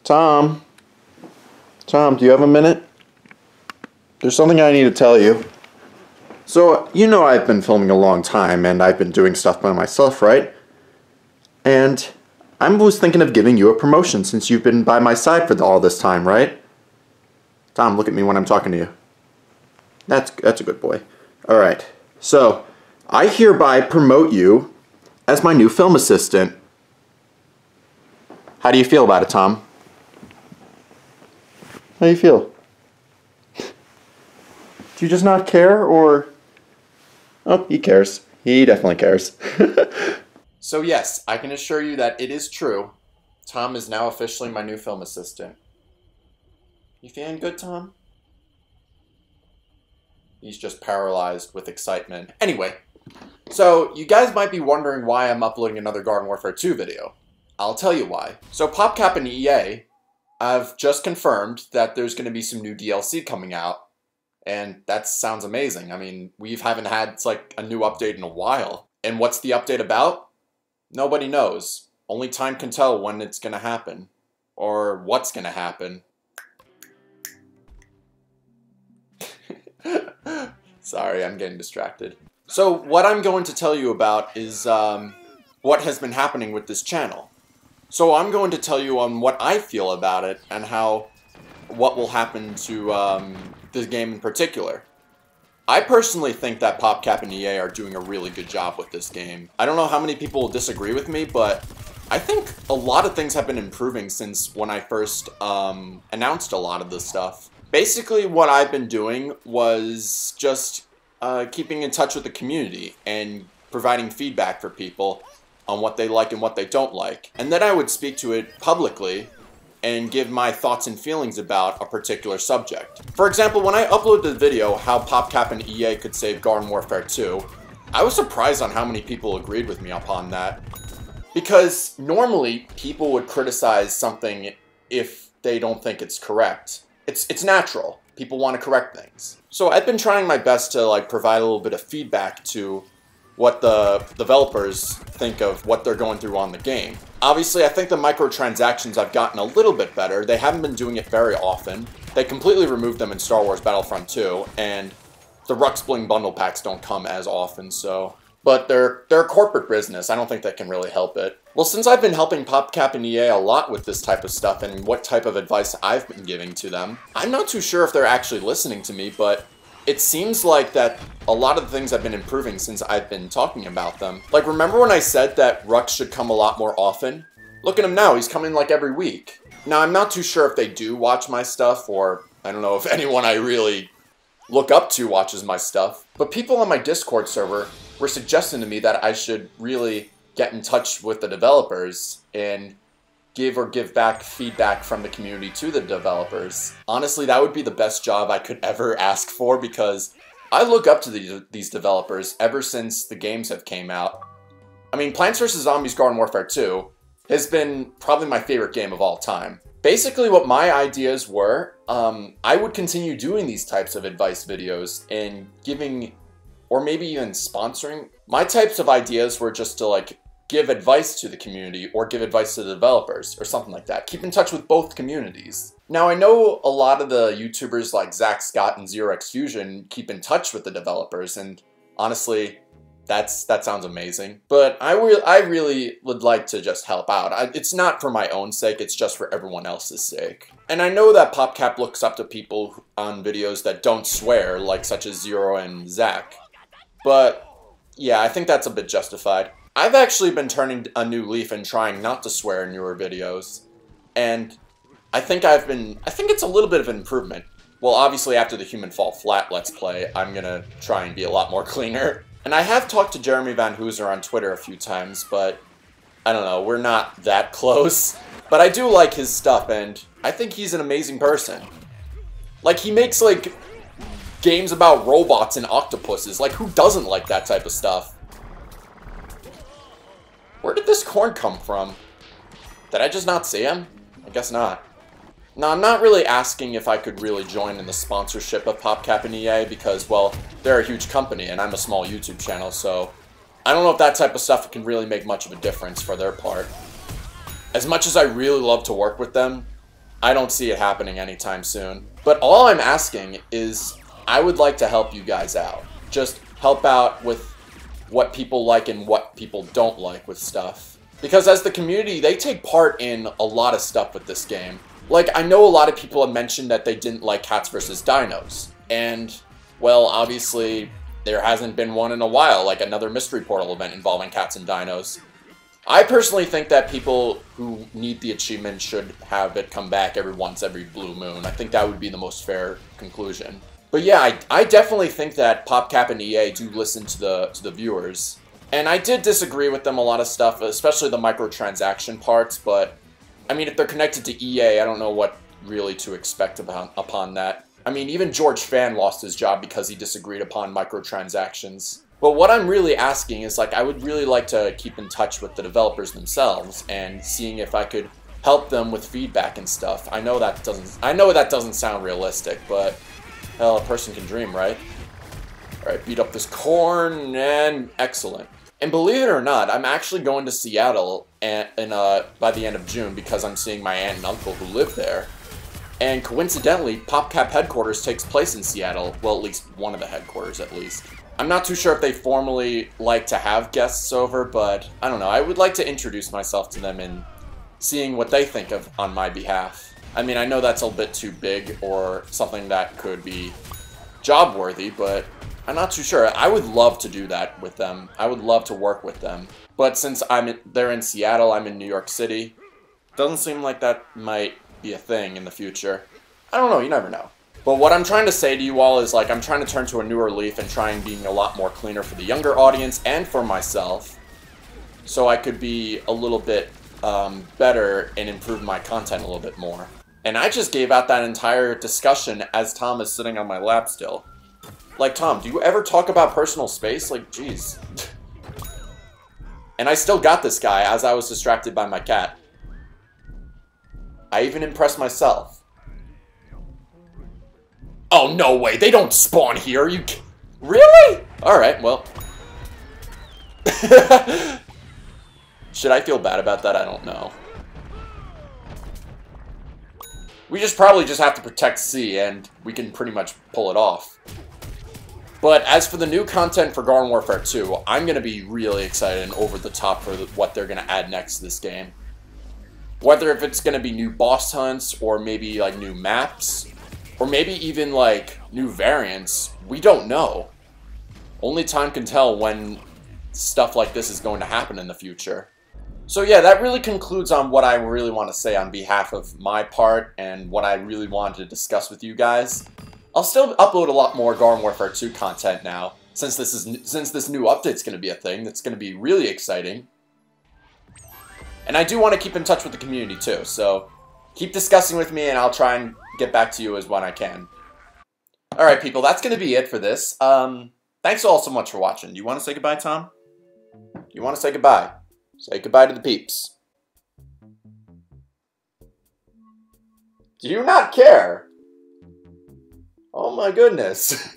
Tom? Tom, do you have a minute? There's something I need to tell you. So, you know I've been filming a long time, and I've been doing stuff by myself, right? And I was thinking of giving you a promotion since you've been by my side for all this time, right? Tom, look at me when I'm talking to you. That's a good boy. Alright, so, I hereby promote you as my new film assistant. How do you feel about it, Tom? How do you feel? Do you just not care, or... Oh, he cares. He definitely cares. So yes, I can assure you that it is true. Tom is now officially my new film assistant. You feeling good, Tom? He's just paralyzed with excitement. Anyway, so you guys might be wondering why I'm uploading another Garden Warfare 2 video. I'll tell you why. So POPCAP and EA have just confirmed that there's going to be some new DLC coming out. And that sounds amazing. I mean, we haven't had like a new update in a while. And what's the update about? Nobody knows. Only time can tell when it's going to happen. Or what's going to happen. Sorry, I'm getting distracted. So what I'm going to tell you about is what has been happening with this channel. So I'm going to tell you on what I feel about it and what will happen to this game in particular. I personally think that POPCAP and EA are doing a really good job with this game. I don't know how many people will disagree with me, but I think a lot of things have been improving since when I first announced a lot of this stuff. Basically, what I've been doing was just keeping in touch with the community and providing feedback for people on what they like and what they don't like. And then I would speak to it publicly and give my thoughts and feelings about a particular subject. For example, when I uploaded the video, how POPCAP and EA could save Garden Warfare 2, I was surprised on how many people agreed with me upon that. Because normally, people would criticize something if they don't think it's correct. It's natural. People want to correct things. So I've been trying my best to like provide a little bit of feedback to what the developers think of what they're going through on the game. Obviously, I think the microtransactions have gotten a little bit better. They haven't been doing it very often. They completely removed them in Star Wars Battlefront 2, and the Xplodin bundle packs don't come as often, so... But they're a corporate business. I don't think they can really help it. Well, since I've been helping POPCAP and EA a lot with this type of stuff and what type of advice I've been giving to them, I'm not too sure if they're actually listening to me, but it seems like that a lot of the things have been improving since I've been talking about them. Like, remember when I said that Rux should come a lot more often? Look at him now, he's coming like every week. Now, I'm not too sure if they do watch my stuff, or I don't know if anyone I really look up to watches my stuff, but people on my Discord server were suggesting to me that I should really get in touch with the developers and give back feedback from the community to the developers. Honestly, that would be the best job I could ever ask for, because I look up to these developers ever since the games have came out. I mean, Plants vs. Zombies Garden Warfare 2 has been probably my favorite game of all time. Basically, what my ideas were, I would continue doing these types of advice videos and giving, or maybe even sponsoring. My types of ideas were just to like give advice to the community or give advice to the developers or something like that. Keep in touch with both communities. Now, I know a lot of the YouTubers like Zach Scott and ZeroX Fusion keep in touch with the developers, and honestly, that sounds amazing. But I really would like to just help out. It's not for my own sake, it's just for everyone else's sake. And I know that POPCAP looks up to people on videos that don't swear, like such as Zero and Zach. But yeah, I think that's a bit justified. I've actually been turning a new leaf and trying not to swear in newer videos. And I think it's a little bit of an improvement. Well, obviously after the Human Fall Flat Let's Play, I'm gonna try and be a lot more cleaner. And I have talked to Jeremy Van Hooser on Twitter a few times, but I don't know, we're not that close. But I do like his stuff, and I think he's an amazing person. Like, he makes, like, games about robots and octopuses. Like, who doesn't like that type of stuff? Where did this corn come from? Did I just not see him? I guess not. No, I'm not really asking if I could really join in the sponsorship of POPCAP and EA because, well, they're a huge company and I'm a small YouTube channel, so I don't know if that type of stuff can really make much of a difference for their part. As much as I really love to work with them, I don't see it happening anytime soon. But all I'm asking is, I would like to help you guys out. Just help out with what people like and what people don't like with stuff. Because as the community, they take part in a lot of stuff with this game. Like, I know a lot of people have mentioned that they didn't like Cats vs. Dinos. And, well, obviously, there hasn't been one in a while, like another Mystery Portal event involving cats and dinos. I personally think that people who need the achievement should have it come back every blue moon. I think that would be the most fair conclusion. But yeah, I definitely think that POPCAP and EA do listen to the viewers. And I did disagree with them a lot of stuff, especially the microtransaction parts, but I mean, if they're connected to EA, I don't know what really to expect upon that. I mean, even George Fan lost his job because he disagreed upon microtransactions. But what I'm really asking is, like, I would really like to keep in touch with the developers themselves and seeing if I could help them with feedback and stuff. I know that doesn't sound realistic, but hell, a person can dream, right? Alright, beat up this corn, and excellent. And believe it or not, I'm actually going to Seattle by the end of June because I'm seeing my aunt and uncle who live there. And coincidentally, POPCAP headquarters takes place in Seattle. Well, at least one of the headquarters, at least. I'm not too sure if they formally like to have guests over, but I don't know. I would like to introduce myself to them and seeing what they think of on my behalf. I mean, I know that's a bit too big or something that could be job-worthy, but I'm not too sure. I would love to do that with them. I would love to work with them. But since they're in Seattle, I'm in New York City, doesn't seem like that might be a thing in the future. I don't know, you never know. But what I'm trying to say to you all is, like, I'm trying to turn to a newer leaf and try and being a lot more cleaner for the younger audience and for myself, so I could be a little bit better and improve my content a little bit more. And I just gave out that entire discussion as Tom is sitting on my lap still. Like, Tom, do you ever talk about personal space? Like, jeez. And I still got this guy as I was distracted by my cat. I even impressed myself. Oh, no way. They don't spawn here. You really? Alright, well. Should I feel bad about that? I don't know. We probably just have to protect C, and we can pretty much pull it off. But as for the new content for Garden Warfare 2, I'm going to be really excited and over the top for what they're going to add next to this game. Whether if it's going to be new boss hunts, or maybe like new maps, or maybe even like new variants, we don't know. Only time can tell when stuff like this is going to happen in the future. So yeah, that really concludes on what I really want to say on behalf of my part and what I really wanted to discuss with you guys. I'll still upload a lot more Garden Warfare 2 content now, since this new update's going to be a thing that's going to be really exciting. And I do want to keep in touch with the community too, so keep discussing with me and I'll try and get back to you as when I can. Alright people, that's going to be it for this. Thanks all so much for watching. You want to say goodbye, Tom? You want to say goodbye? Say goodbye to the peeps. Do you not care? Oh my goodness.